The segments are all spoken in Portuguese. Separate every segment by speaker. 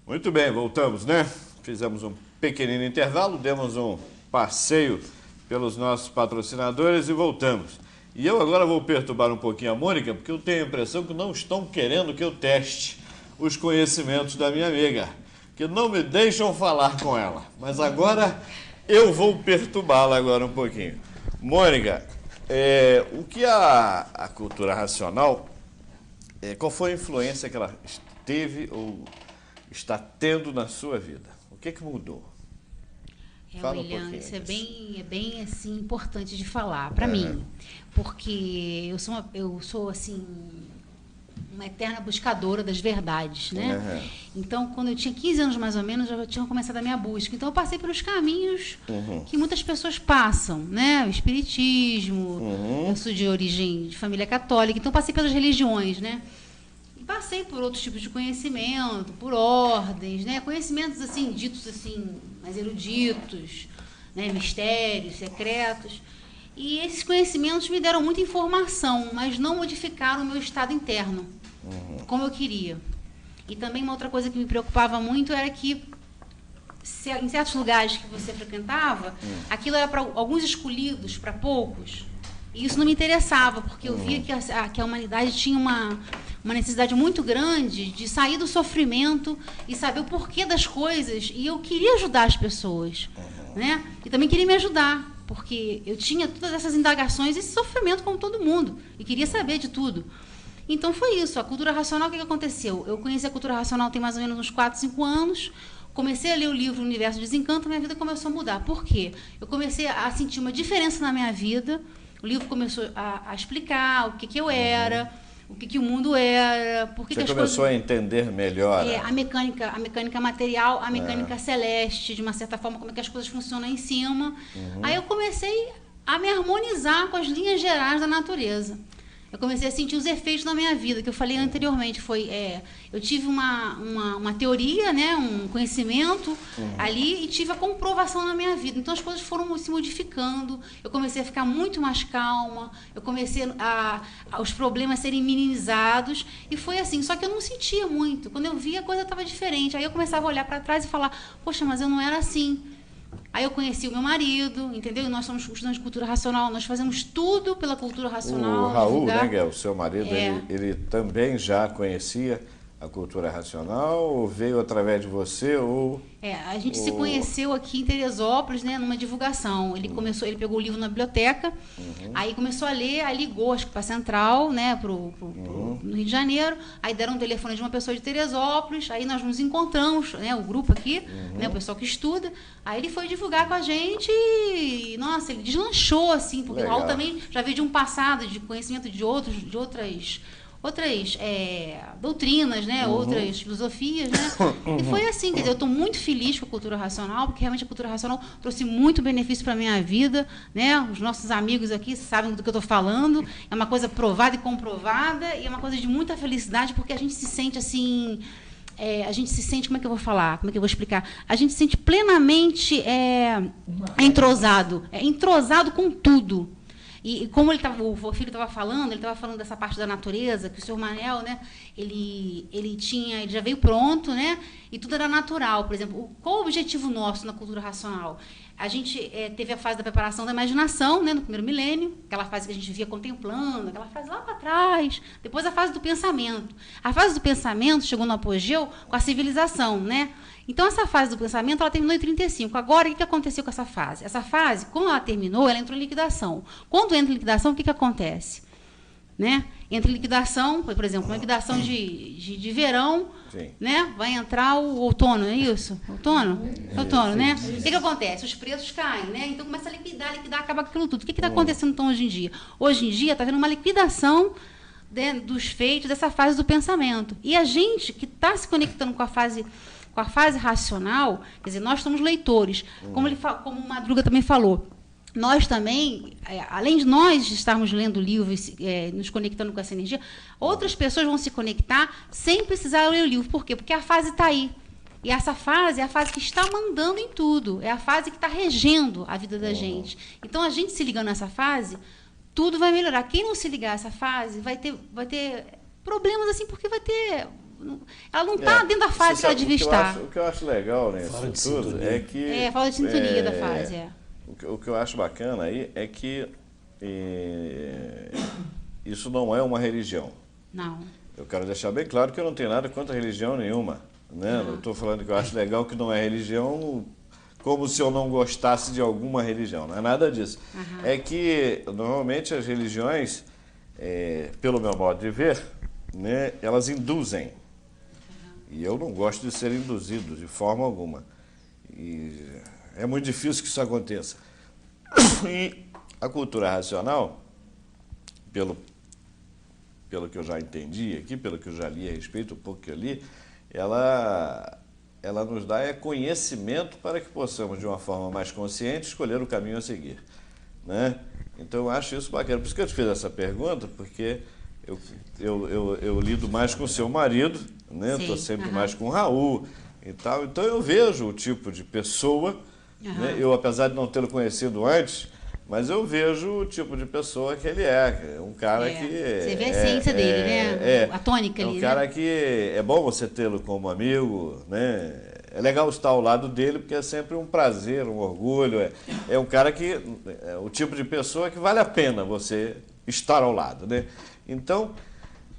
Speaker 1: Muito bem, voltamos, né? Fizemos um pequenino intervalo, demos um passeio pelos nossos patrocinadores e voltamos. E eu agora vou perturbar um pouquinho a Mônica, porque eu tenho a impressão que não estão querendo que eu teste os conhecimentos da minha amiga, que não me deixam falar com ela. Mas agora eu vou perturbá-la agora um pouquinho. Mônica, o que a cultura racional, qual foi a influência que ela teve ou está tendo na sua vida? O que mudou? Fala
Speaker 2: William,
Speaker 1: um
Speaker 2: isso é
Speaker 1: disso.
Speaker 2: bem assim, importante de falar para mim, porque eu sou assim, uma eterna buscadora das verdades, né? Então, quando eu tinha 15 anos mais ou menos, eu já tinha começado a minha busca. Então, eu passei pelos caminhos que muitas pessoas passam, né? O espiritismo, eu sou de origem de família católica, então passei pelas religiões, né? Passei por outros tipos de conhecimento, por ordens, né? Conhecimentos assim, ditos assim, mais eruditos, né? Mistérios, secretos. E esses conhecimentos me deram muita informação, mas não modificaram o meu estado interno, como eu queria. E também uma outra coisa que me preocupava muito era que em certos lugares que você frequentava, aquilo era para alguns escolhidos, para poucos. E isso não me interessava, porque eu via que a humanidade tinha uma necessidade muito grande de sair do sofrimento e saber o porquê das coisas. E eu queria ajudar as pessoas, né? E também queria me ajudar, porque eu tinha todas essas indagações, esse sofrimento como todo mundo, e queria saber de tudo. Então foi isso, a cultura racional, o que aconteceu? Eu conheci a cultura racional tem mais ou menos uns 4, 5 anos, comecei a ler o livro Universo Desencanto, minha vida começou a mudar. Por quê? Eu comecei a sentir uma diferença na minha vida. O livro começou a explicar o que eu era, o que o mundo era, por que
Speaker 1: Você
Speaker 2: as
Speaker 1: começou
Speaker 2: coisas...
Speaker 1: a entender melhor.
Speaker 2: a mecânica material, a mecânica celeste, de uma certa forma, como é que as coisas funcionam em cima. Aí eu comecei a me harmonizar com as linhas gerais da natureza. Eu comecei a sentir os efeitos na minha vida, que eu falei anteriormente. Eu tive uma teoria, né, um conhecimento ali e tive a comprovação na minha vida. Então as coisas foram se modificando, eu comecei a ficar muito mais calma, eu comecei os problemas serem minimizados e foi assim. Só que eu não sentia muito. Quando eu via, a coisa estava diferente. Aí eu começava a olhar para trás e falar, poxa, mas eu não era assim. Aí eu conheci o meu marido, entendeu? E nós somos estudantes de cultura racional, nós fazemos tudo pela cultura racional.
Speaker 1: O Raul, né, que é o seu marido, ele também já conhecia a cultura racional ou veio através de você?
Speaker 2: A gente se conheceu aqui em Teresópolis, né, numa divulgação. Ele pegou o livro na biblioteca, aí começou a ler, aí ligou, acho que para a Central, né, no Rio de Janeiro, aí deram um telefone de uma pessoa de Teresópolis, aí nós nos encontramos, né, o grupo aqui, né, o pessoal que estuda, aí ele foi divulgar com a gente e, nossa, ele deslanchou, assim, porque o Raul também já veio de um passado de conhecimento de outras doutrinas, né? Outras filosofias, né? E foi assim, quer dizer, eu estou muito feliz com a cultura racional, porque realmente a cultura racional trouxe muito benefício para a minha vida, né? Os nossos amigos aqui sabem do que eu estou falando, é uma coisa provada e comprovada, e é uma coisa de muita felicidade, porque a gente se sente assim... como é que eu vou falar? Como é que eu vou explicar? A gente se sente plenamente entrosado com tudo. E como o filho estava falando dessa parte da natureza, que o senhor Manel, né, ele já veio pronto, né, e tudo era natural. Por exemplo, qual o objetivo nosso na cultura racional? A gente teve a fase da preparação da imaginação, né, no primeiro milênio, aquela fase que a gente via contemplando, aquela fase lá para trás. Depois a fase do pensamento. A fase do pensamento chegou no apogeu com a civilização, né? Então, essa fase do pensamento, ela terminou em 35. Agora, o que aconteceu com essa fase? Essa fase, quando ela terminou, ela entrou em liquidação. Quando entra em liquidação, o que acontece? Né? Entra em liquidação, por exemplo, uma liquidação de verão, né? Vai entrar o outono, é isso? Outono, né? O que acontece? Os preços caem, né? Então, começa a liquidar, acaba com aquilo tudo. O que está acontecendo, então, hoje em dia? Hoje em dia, está havendo uma liquidação dos feitos dessa fase do pensamento. E a gente que está se conectando com a fase racional, quer dizer, nós somos leitores, como o Madruga também falou, nós também, além de nós estarmos lendo livros, nos conectando com essa energia, outras pessoas vão se conectar sem precisar ler o livro. Por quê? Porque a fase está aí. E essa fase é a fase que está mandando em tudo, é a fase que está regendo a vida da gente. Então, a gente se ligando nessa fase, tudo vai melhorar. Quem não se ligar a essa fase vai ter problemas, assim, porque vai ter ela não está dentro da fase que ela devia estar.
Speaker 1: O que eu acho legal nisso tudo é que...
Speaker 2: Falta de sintonia da fase,
Speaker 1: O que eu acho bacana aí é que isso não é uma religião.
Speaker 2: Não.
Speaker 1: Eu quero deixar bem claro que eu não tenho nada contra religião nenhuma. Né? Não estou falando que eu acho legal que não é religião, como se eu não gostasse de alguma religião. Não é nada disso. É que, normalmente, as religiões, pelo meu modo de ver, né, elas induzem. E eu não gosto de ser induzido de forma alguma. E é muito difícil que isso aconteça. E a cultura racional, pelo que eu já entendi aqui, pelo que eu já li a respeito, um pouco que eu li, ela nos dá conhecimento para que possamos, de uma forma mais consciente, escolher o caminho a seguir. Né? Então, eu acho isso bacana. Por isso que eu te fiz essa pergunta, porque eu lido mais com o seu marido, né? Estou sempre mais com o Raul e tal. Então, eu vejo o tipo de pessoa, né? Eu, apesar de não tê-lo conhecido antes, mas eu vejo o tipo de pessoa que ele é. Um cara que...
Speaker 2: Você vê a essência dele, né? A tônica ali,
Speaker 1: um cara que é bom você tê-lo como amigo, né? É legal estar ao lado dele, porque é sempre um prazer, um orgulho. É um cara que... É o tipo de pessoa que vale a pena você estar ao lado, né? Então...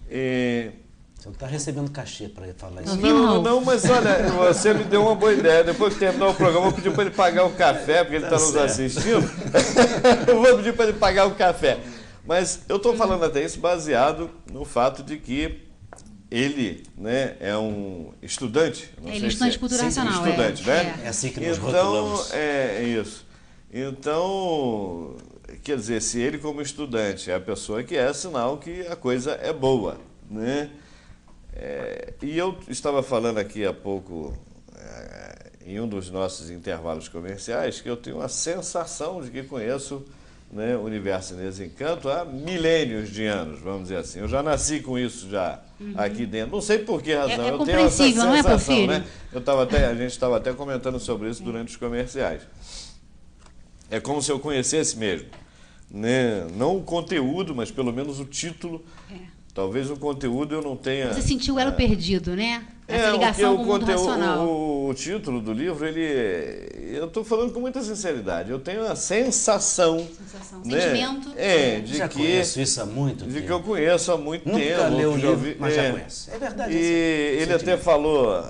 Speaker 3: Você não está recebendo cachê para falar isso.
Speaker 1: Não, mas olha, você me deu uma boa ideia. Depois que terminar o programa, eu vou pedir para ele pagar o café, porque ele está nos assistindo. Eu vou pedir para ele pagar o café. Mas eu estou falando até isso baseado no fato de que ele, né, é um estudante.
Speaker 2: Ele é estudante de cultura racional.
Speaker 1: Estudante, né?
Speaker 3: É assim que nos rotulamos.
Speaker 1: É isso. Então, quer dizer, se ele como estudante é a pessoa que é sinal que a coisa é boa, né? E eu estava falando aqui há pouco, em um dos nossos intervalos comerciais, que eu tenho a sensação de que conheço, né, o Universo em Desencanto há milênios de anos, vamos dizer assim. Eu já nasci com isso já aqui dentro. Não sei por que razão.
Speaker 2: É
Speaker 1: eu tenho essa sensação,
Speaker 2: não é, Porfírio?
Speaker 1: né? A gente estava até comentando sobre isso durante os comerciais. É como se eu conhecesse mesmo, né? Não o conteúdo, mas pelo menos o título. Talvez o conteúdo eu não tenha...
Speaker 2: Você sentiu o elo perdido, né? Essa ligação com o mundo racional.
Speaker 1: O título do livro, eu estou falando com muita sinceridade. Eu tenho a sensação... Né?
Speaker 2: Sentimento.
Speaker 1: De
Speaker 3: já
Speaker 1: que...
Speaker 3: conheço isso há muito tempo.
Speaker 1: De que eu conheço há muito tempo.
Speaker 3: Nunca leu o livro, mas já
Speaker 1: conheço.
Speaker 3: É verdade.
Speaker 1: E ele até falou...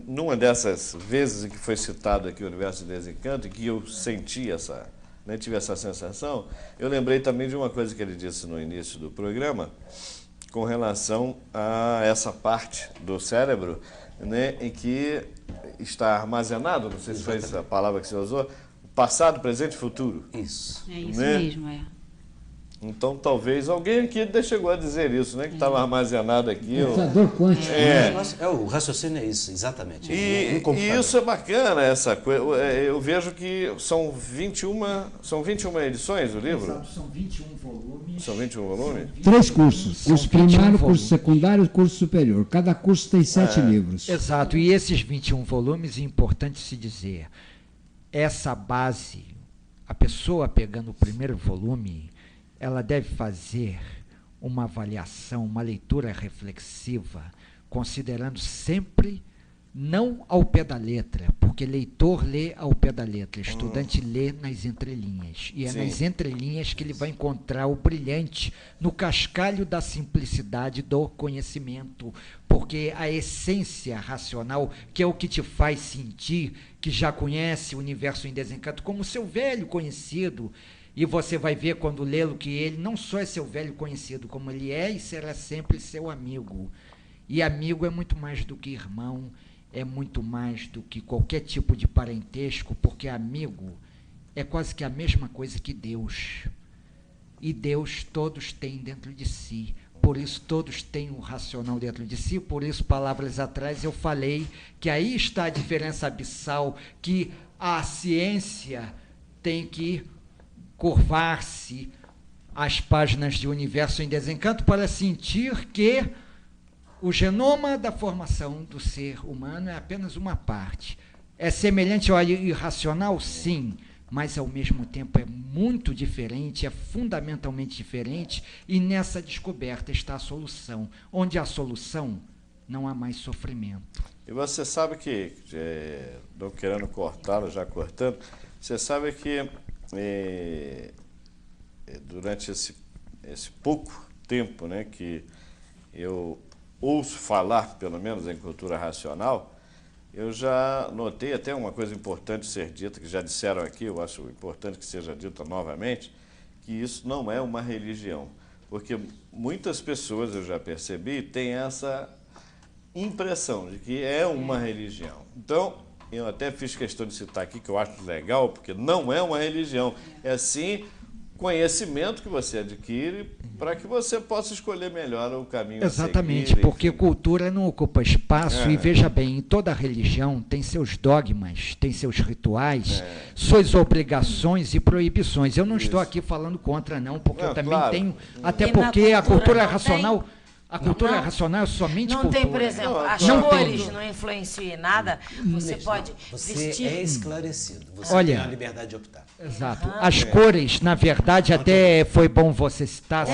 Speaker 1: numa dessas vezes em que foi citado aqui o Universo de Desencanto, em que eu senti tive essa sensação, eu lembrei também de uma coisa que ele disse no início do programa, com relação a essa parte do cérebro, né, em que está armazenado, não sei se foi essa palavra que você usou, passado, presente e futuro.
Speaker 3: Isso.
Speaker 2: É isso
Speaker 1: né?
Speaker 2: mesmo,
Speaker 1: Então, talvez alguém aqui chegou a dizer isso, né? Que estava armazenado aqui.
Speaker 4: Pensador quântico.
Speaker 3: O raciocínio é isso, exatamente.
Speaker 1: E isso é bacana, essa coisa. Eu vejo que são 21 edições do livro?
Speaker 4: Exato, são 21 volumes.
Speaker 1: São 21 volumes?
Speaker 4: 3 cursos. Curso primário, curso secundário e curso superior. Cada curso tem 7 livros.
Speaker 5: Exato. E esses 21 volumes, é importante se dizer, essa base, a pessoa pegando o primeiro volume, ela deve fazer uma avaliação, uma leitura reflexiva, considerando sempre não ao pé da letra, porque leitor lê ao pé da letra, estudante lê nas entrelinhas. E é nas entrelinhas que ele vai encontrar o brilhante no cascalho da simplicidade do conhecimento, porque a essência racional, que é o que te faz sentir que já conhece o Universo em Desencanto como seu velho conhecido. E você vai ver quando lê-lo que ele não só é seu velho conhecido, como ele é e será sempre seu amigo. E amigo é muito mais do que irmão, é muito mais do que qualquer tipo de parentesco, porque amigo é quase que a mesma coisa que Deus. E Deus todos têm dentro de si. Por isso todos têm o racional dentro de si. Por isso, palavras atrás, eu falei que aí está a diferença abissal, que a ciência tem que curvar-se às páginas de Universo em Desencanto para sentir que o genoma da formação do ser humano é apenas uma parte. É semelhante ao irracional? Sim, mas ao mesmo tempo é muito diferente, é fundamentalmente diferente, e nessa descoberta está a solução. Onde há solução, não há mais sofrimento.
Speaker 1: E você sabe que, não querendo cortá-lo, já cortando, você sabe que durante esse pouco tempo, né, que eu ouço falar, pelo menos em cultura racional, eu já notei até uma coisa importante ser dita, que já disseram aqui, eu acho importante que seja dita novamente, que isso não é uma religião. Porque muitas pessoas, eu já percebi, têm essa impressão de que é uma religião. Então, eu até fiz questão de citar aqui, que eu acho legal, porque não é uma religião, é sim conhecimento que você adquire para que você possa escolher melhor o caminho
Speaker 5: Exatamente,
Speaker 1: a seguir,
Speaker 5: porque cultura não ocupa espaço, e veja bem, em toda religião tem seus dogmas, tem seus rituais, suas obrigações e proibições. Eu não estou aqui falando contra, não, porque eu também tenho, até porque a cultura racional... A cultura racional é somente
Speaker 6: não
Speaker 5: cultura.
Speaker 6: Tem, por exemplo, as cores não influenciam em nada. Você pode vestir...
Speaker 3: é esclarecido. Você
Speaker 5: Olha,
Speaker 3: tem a liberdade de optar.
Speaker 5: Exato. As cores, na verdade, até foi bom você citar.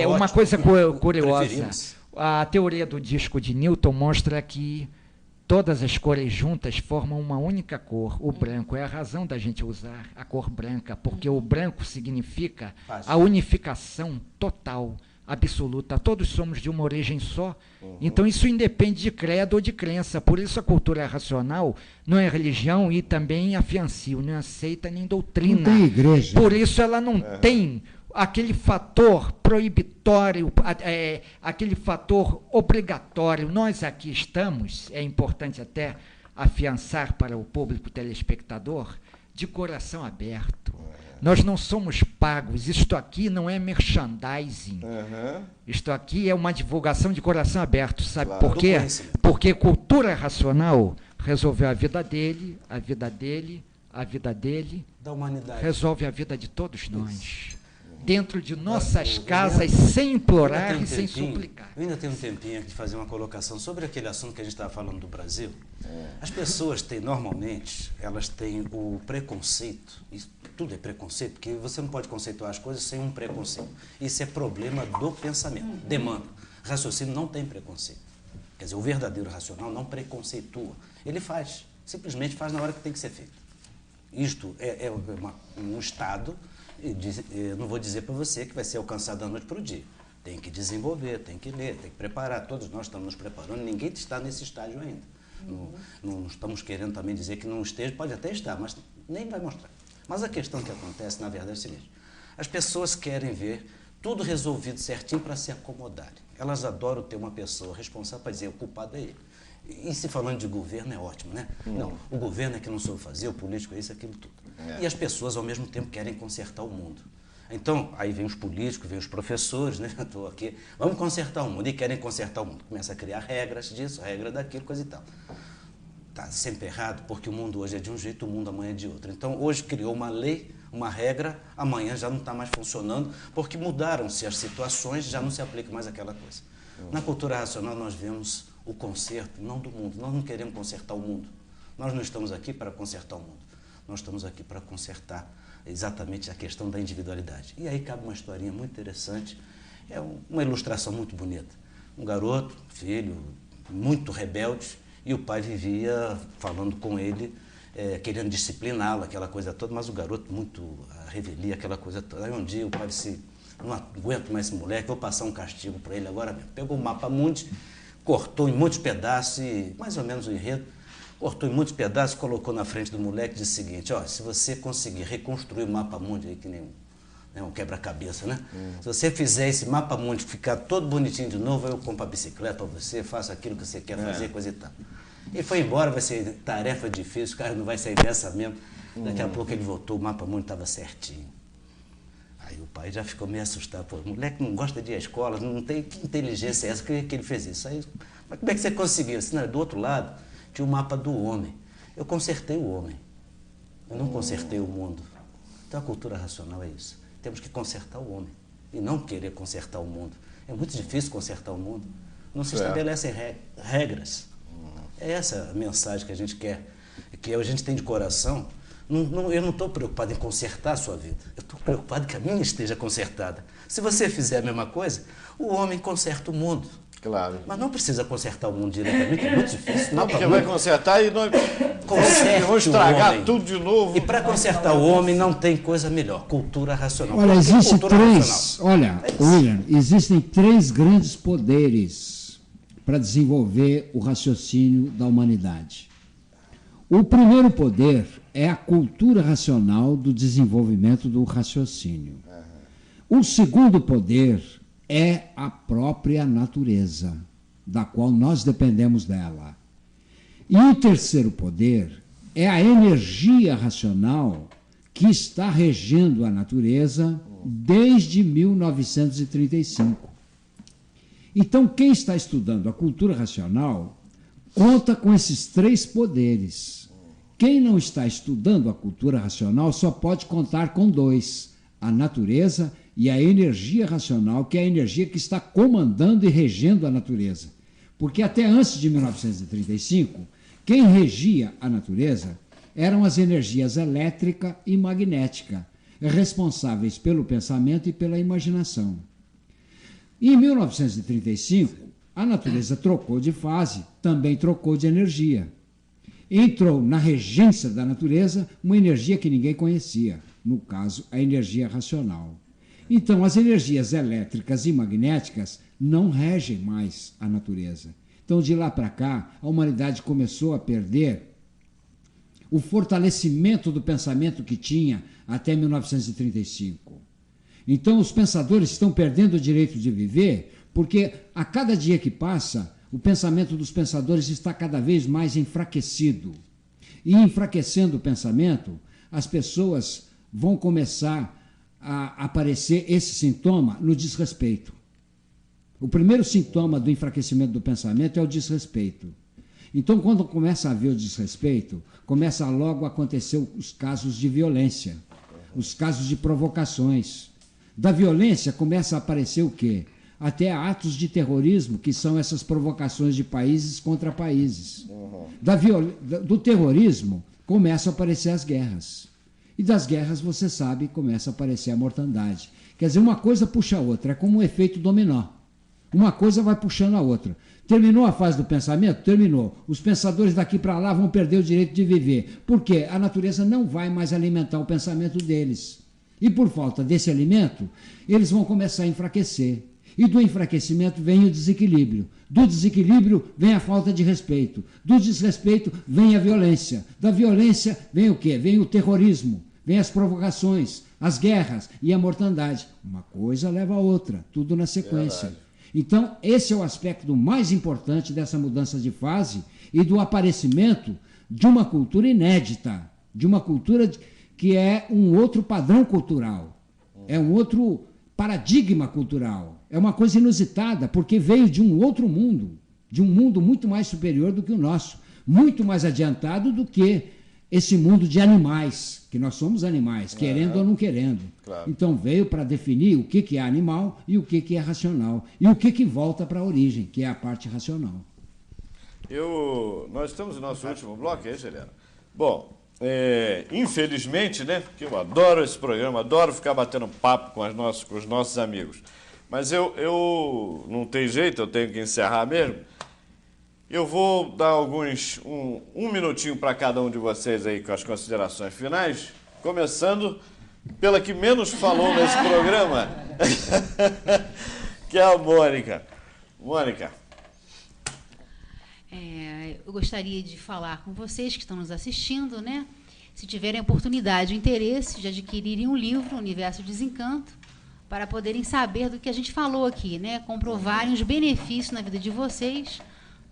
Speaker 5: Uma coisa curiosa. A teoria do disco de Newton mostra que todas as cores juntas formam uma única cor, o branco. É a razão da gente usar a cor branca, porque o branco significa a unificação total, absoluta. Todos somos de uma origem só. Então isso independe de credo ou de crença. Por isso a cultura racional não é religião e também afiancio, não aceita nem doutrina.
Speaker 4: Não tem igreja.
Speaker 5: Por isso ela não tem aquele fator proibitório, aquele fator obrigatório. Nós aqui estamos, é importante até afiançar para o público telespectador, de coração aberto. Nós não somos pagos, isto aqui não é merchandising. Isto aqui é uma divulgação de coração aberto, sabe por quê? Porque cultura racional resolveu a vida dele, a vida dele, a vida dele,
Speaker 3: da humanidade.
Speaker 5: Resolve a vida de todos nós. Dentro de nossas casas, sem implorar e sem suplicar.
Speaker 3: Eu ainda tenho um tempinho aqui de fazer uma colocação sobre aquele assunto que a gente estava falando do Brasil. As pessoas têm, normalmente, elas têm o preconceito, isso tudo é preconceito, porque você não pode conceituar as coisas sem um preconceito. Isso é problema do pensamento, demanda. Raciocínio não tem preconceito. Quer dizer, o verdadeiro racional não preconceitua. Ele faz, simplesmente faz na hora que tem que ser feito. Isto é um estado... Eu não vou dizer para você que vai ser alcançado da noite para o dia. Tem que desenvolver, tem que ler, tem que preparar. Todos nós estamos nos preparando, ninguém está nesse estágio ainda. Não estamos querendo também dizer que não esteja, pode até estar, mas nem vai mostrar. Mas a questão que acontece, na verdade, é a seguinte: as pessoas querem ver tudo resolvido certinho para se acomodarem. Elas adoram ter uma pessoa responsável para dizer o culpado é ele. E se falando de governo é ótimo, né? Não, o governo é que não soube fazer, o político é isso, aquilo tudo. E as pessoas, ao mesmo tempo, querem consertar o mundo. Então, aí vem os políticos, vem os professores, né? Estou aqui, vamos consertar o mundo, e querem consertar o mundo. Começa a criar regras disso, regra daquilo, coisa e tal. Está sempre errado, porque o mundo hoje é de um jeito, o mundo amanhã é de outro. Então, hoje criou uma lei, uma regra, amanhã já não está mais funcionando, porque mudaram-se as situações, já não se aplica mais aquela coisa. Na cultura racional, nós vemos o conserto, não do mundo. Nós não queremos consertar o mundo. Nós não estamos aqui para consertar o mundo. Nós estamos aqui para consertar exatamente a questão da individualidade. E aí cabe uma historinha muito interessante, é uma ilustração muito bonita. Um garoto, filho, muito rebelde, e o pai vivia falando com ele, querendo discipliná-lo, aquela coisa toda, mas o garoto muito a revelia, aquela coisa toda. Aí um dia o pai disse: não aguento mais esse moleque, vou passar um castigo para ele agora mesmo. Pegou o mapa mundi, cortou em muitos pedaços, e mais ou menos o enredo, cortou em muitos pedaços, colocou na frente do moleque e disse o seguinte: ó, se você conseguir reconstruir o mapa mundi aí, que nem um quebra-cabeça, né? Se você fizer esse mapa mundi ficar todo bonitinho de novo, eu compro a bicicleta para você, faço aquilo que você quer fazer, coisa e tal. E foi embora, vai ser tarefa difícil, o cara não vai sair dessa mesmo. Daqui a pouco ele voltou, o mapa mundi estava certinho. Aí o pai já ficou meio assustado. Pô, o moleque não gosta de ir à escola, não tem que inteligência é essa que ele fez isso. Aí, mas como é que você conseguiu? Assim, não, do outro lado tinha o mapa do homem. Eu consertei o homem. Eu não consertei o mundo. Então a cultura racional é isso. Temos que consertar o homem e não querer consertar o mundo. É muito difícil consertar o mundo. Não se estabelecem regras. É essa a mensagem que a gente quer, que a gente tem de coração, Eu não estou preocupado em consertar a sua vida. Eu estou preocupado que a minha esteja consertada. Se você fizer a mesma coisa, o homem conserta o mundo.
Speaker 1: Claro.
Speaker 3: Mas não precisa consertar o mundo diretamente, é muito difícil.
Speaker 1: Não, porque vai consertar e nós vamos estragar tudo de novo.
Speaker 3: E para consertar o homem não tem coisa melhor, cultura racional.
Speaker 4: Olha, William, existem 3 grandes poderes para desenvolver o raciocínio da humanidade. O primeiro poder é a cultura racional do desenvolvimento do raciocínio. O segundo poder é a própria natureza, da qual nós dependemos dela. E o terceiro poder é a energia racional que está regendo a natureza desde 1935. Então, quem está estudando a cultura racional conta com esses 3 poderes. Quem não está estudando a cultura racional só pode contar com 2, a natureza e a energia racional, que é a energia que está comandando e regendo a natureza. Porque até antes de 1935, quem regia a natureza eram as energias elétrica e magnética, responsáveis pelo pensamento e pela imaginação. Em 1935, a natureza trocou de fase, também trocou de energia. Entrou na regência da natureza uma energia que ninguém conhecia, no caso, a energia racional. Então, as energias elétricas e magnéticas não regem mais a natureza. Então, de lá para cá, a humanidade começou a perder o fortalecimento do pensamento que tinha até 1935. Então, os pensadores estão perdendo o direito de viver, porque a cada dia que passa, o pensamento dos pensadores está cada vez mais enfraquecido. E enfraquecendo o pensamento, as pessoas vão começar a aparecer esse sintoma no desrespeito. O primeiro sintoma do enfraquecimento do pensamento é o desrespeito. Então, quando começa a haver o desrespeito, começa logo a acontecer os casos de violência, os casos de provocações. Da violência começa a aparecer o quê? Até atos de terrorismo, que são essas provocações de países contra países. Do terrorismo começam a aparecer as guerras. E das guerras, você sabe, começa a aparecer a mortandade. Quer dizer, uma coisa puxa a outra, é como um efeito dominó. Uma coisa vai puxando a outra. Terminou a fase do pensamento? Terminou. Os pensadores daqui para lá vão perder o direito de viver. Por quê? A natureza não vai mais alimentar o pensamento deles. E por falta desse alimento, eles vão começar a enfraquecer. E do enfraquecimento vem o desequilíbrio. Do desequilíbrio vem a falta de respeito. Do desrespeito vem a violência. Da violência vem o quê? Vem o terrorismo, vem as provocações, as guerras e a mortandade. Uma coisa leva a outra, tudo na sequência. Então, esse é o aspecto mais importante dessa mudança de fase e do aparecimento de uma cultura inédita, de uma cultura que é um outro padrão cultural, é um outro paradigma cultural. É uma coisa inusitada, porque veio de um outro mundo, de um mundo muito mais superior do que o nosso, muito mais adiantado do que esse mundo de animais, que nós somos animais, querendo ou não querendo.
Speaker 1: Claro.
Speaker 4: Então veio para definir o que é animal e o que é racional, e o que volta para a origem, que é a parte racional.
Speaker 1: Nós estamos no nosso último bloco, é isso, Helena? Bom, infelizmente, né, porque eu adoro esse programa, adoro ficar batendo papo com os nossos amigos, mas eu não tem jeito, eu tenho que encerrar mesmo. Eu vou dar um minutinho para cada um de vocês aí com as considerações finais, começando pela que menos falou nesse programa, que é a Mônica. Mônica.
Speaker 2: Eu gostaria de falar com vocês que estão nos assistindo, né? Se tiverem oportunidade e interesse de adquirirem um livro, Universo de Desencanto, para poderem saber do que a gente falou aqui, né? Comprovarem os benefícios na vida de vocês,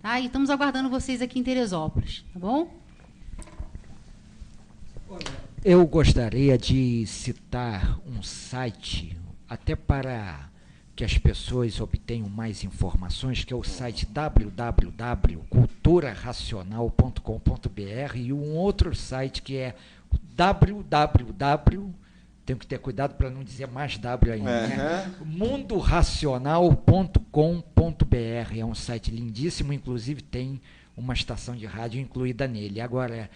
Speaker 2: tá? E estamos aguardando vocês aqui em Teresópolis, tá bom?
Speaker 5: Eu gostaria de citar um site, até para que as pessoas obtenham mais informações, que é o site www.culturaracional.com.br, e um outro site que é tenho que ter cuidado para não dizer mais W ainda, né? mundoracional.com.br, é um site lindíssimo, inclusive tem uma estação de rádio incluída nele. Agora,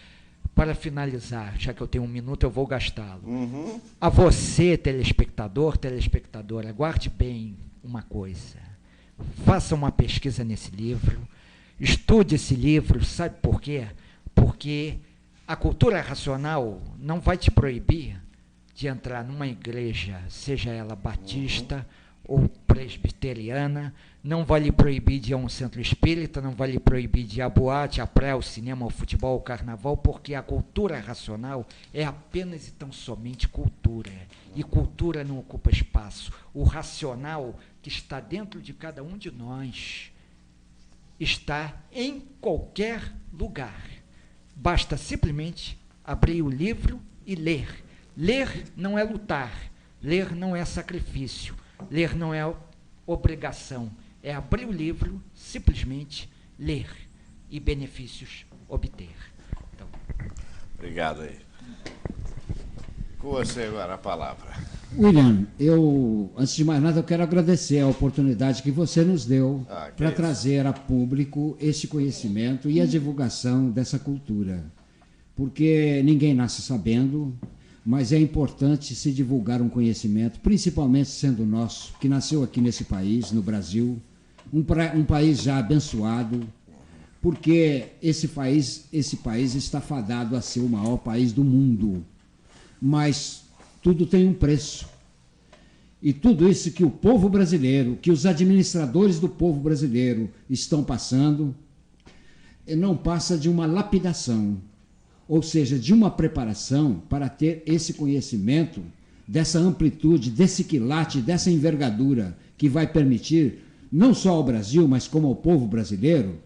Speaker 5: para finalizar, já que eu tenho 1 minuto, eu vou gastá-lo. A você, telespectador, telespectadora, guarde bem uma coisa. Faça uma pesquisa nesse livro, estude esse livro, sabe por quê? Porque a cultura racional não vai te proibir de entrar numa igreja, seja ela batista ou presbiteriana, não vai lhe proibir de ir a um centro espírita, não vai lhe proibir de ir à boate, à praia, ao cinema, ao futebol, ao carnaval, porque a cultura racional é apenas e tão somente cultura. E cultura não ocupa espaço. O racional que está dentro de cada um de nós está em qualquer lugar. Basta simplesmente abrir o livro e ler. Ler não é lutar, ler não é sacrifício, ler não é obrigação. É abrir o livro, simplesmente ler e benefícios obter. Então.
Speaker 1: Obrigado aí. Com você agora a palavra.
Speaker 4: William, antes de mais nada, eu quero agradecer a oportunidade que você nos deu para trazer a público esse conhecimento e a divulgação dessa cultura. Porque ninguém nasce sabendo, mas é importante se divulgar um conhecimento, principalmente sendo nosso, que nasceu aqui nesse país, no Brasil, um país já abençoado, porque esse país está fadado a ser o maior país do mundo. Mas tudo tem um preço. E tudo isso que o povo brasileiro, que os administradores do povo brasileiro estão passando, não passa de uma lapidação, ou seja, de uma preparação para ter esse conhecimento, dessa amplitude, desse quilate, dessa envergadura, que vai permitir, não só ao Brasil, mas como ao povo brasileiro,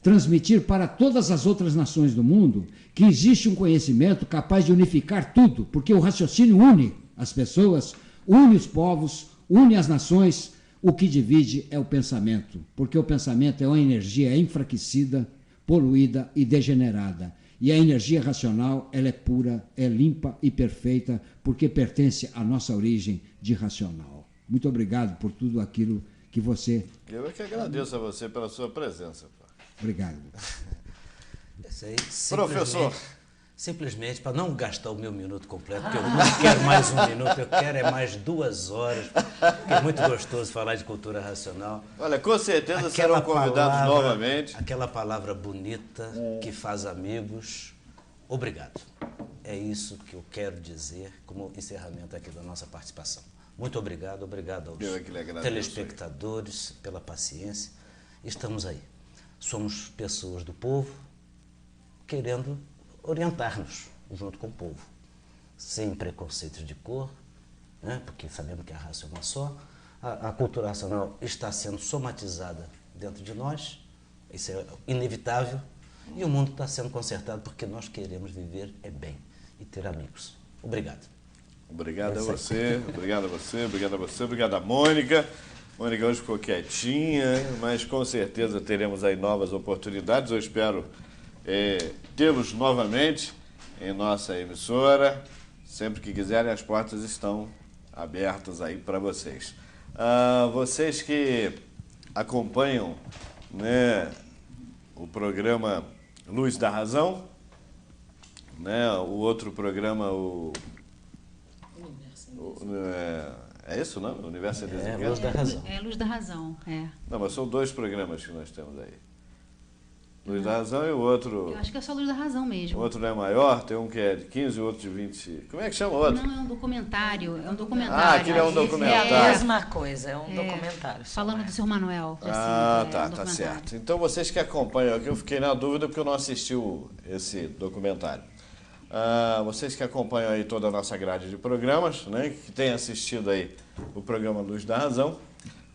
Speaker 4: transmitir para todas as outras nações do mundo que existe um conhecimento capaz de unificar tudo, porque o raciocínio une as pessoas, une os povos, une as nações. O que divide é o pensamento, porque o pensamento é uma energia enfraquecida, poluída e degenerada. E a energia racional, ela é pura, é limpa e perfeita, porque pertence à nossa origem de racional. Muito obrigado por tudo aquilo que você...
Speaker 1: Eu é que agradeço a você pela sua presença.
Speaker 4: Obrigado.
Speaker 1: Professor.
Speaker 3: Simplesmente para não gastar o meu minuto completo, porque eu não quero mais 1 minuto, eu quero é mais 2 horas, porque é muito gostoso falar de cultura racional.
Speaker 1: Olha, com certeza serão convidados novamente.
Speaker 3: Aquela palavra bonita que faz amigos. Obrigado. É isso que eu quero dizer como encerramento aqui da nossa participação. Muito obrigado, obrigado aos telespectadores pela paciência. Estamos aí. Somos pessoas do povo querendo orientar-nos junto com o povo, sem preconceitos de cor, né? Porque sabemos que a raça é uma só. A cultura racional está sendo somatizada dentro de nós, isso é inevitável, e o mundo está sendo consertado porque nós queremos viver bem e ter amigos. Obrigado.
Speaker 1: Obrigado a você, obrigado a você, obrigado a você, obrigado a Mônica. Mônica hoje ficou quietinha, mas com certeza teremos aí novas oportunidades. Eu espero tê-los novamente em nossa emissora. Sempre que quiserem, as portas estão abertas aí para vocês. Vocês que acompanham, né, o programa Luz da Razão, né, o outro programa, é isso, não? O Universo é
Speaker 3: Luz da Razão.
Speaker 2: É Luz da Razão, é.
Speaker 1: Não, mas são 2 programas que nós temos aí. Luz da Razão e o outro...
Speaker 2: Eu acho que é só Luz da Razão mesmo.
Speaker 1: O outro não é maior, tem um que é de 15 e o outro de 20... Como é que chama o outro?
Speaker 2: Não, é um documentário. É um documentário.
Speaker 1: Ah, aquele é um documentário.
Speaker 6: É a mesma coisa, é um documentário.
Speaker 2: Falando do Sr. Manuel.
Speaker 1: Tá certo. Então vocês que acompanham aqui, eu fiquei na dúvida porque eu não assisti esse documentário. Vocês que acompanham aí toda a nossa grade de programas, né, que têm assistido aí o programa Luz da Razão,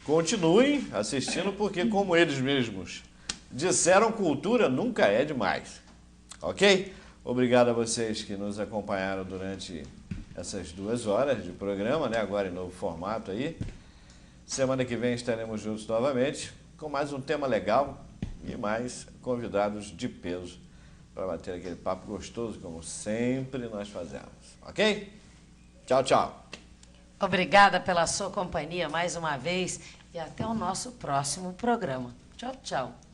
Speaker 1: continuem assistindo porque, como eles mesmos disseram, cultura nunca é demais. Ok? Obrigado a vocês que nos acompanharam durante essas 2 horas de programa, né, agora em novo formato aí. Semana que vem estaremos juntos novamente com mais um tema legal e mais convidados de peso para bater aquele papo gostoso, como sempre nós fazemos. Ok? Tchau, tchau.
Speaker 6: Obrigada pela sua companhia mais uma vez e até o nosso próximo programa. Tchau, tchau.